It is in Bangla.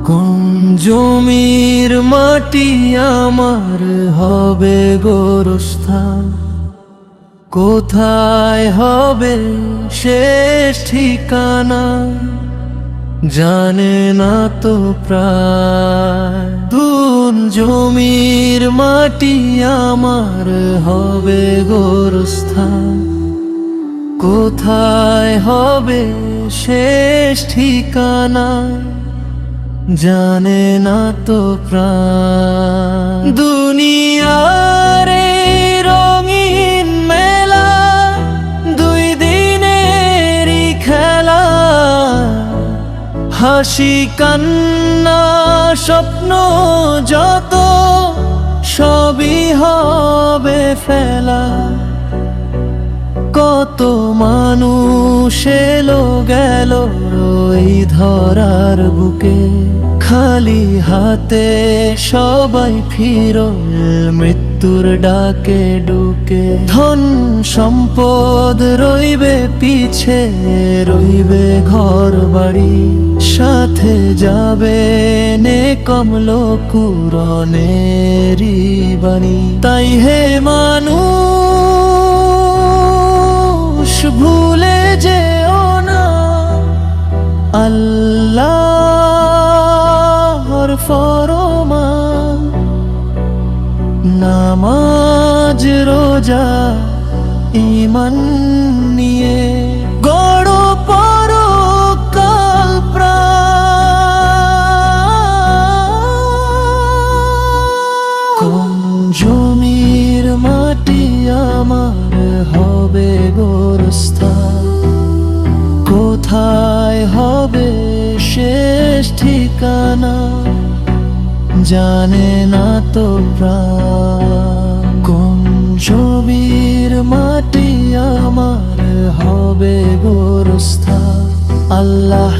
কোন জমির মাটি আমার হবে গোরস্থান, কোথায় হবে শেষ ঠিকানা, জানে না তো প্রায়। কোন জমির মাটি আমার হবে গোরস্থান, কোথায় হবে শেষ ঠিকানা, জানে না তো প্রাণ। দুনিয়ার এই রঙিন মেলা দুই দিনেরই খেলা, হাসি কান্না স্বপ্ন যত সবই হবে ফেলা। কত মানুষ এলো গেল এই ধরার বুকে, খালি হাতে সবাই ফিরল মৃত্যুর ডাকে ডুকে। ধন সম্পদ রইবে পিছে, রইবে ঘর বাড়ি, সাথে যাবে নে কমল কুরনেরই বাণী। তাই হে মানুষ ভুলে যেও না আল্লাহর ফরমান, নামাজ রোজা ঈমান নিয়ে গড়ো পরকাল প্রাণ। কোন জমির মাটি আমার হবে গোরস্থান, কোথায় হবে শেষ ঠিকানা, জানে না তো প্রাণ। কোন জমির মাটি আমার হবে গোরস্থান, আল্লাহ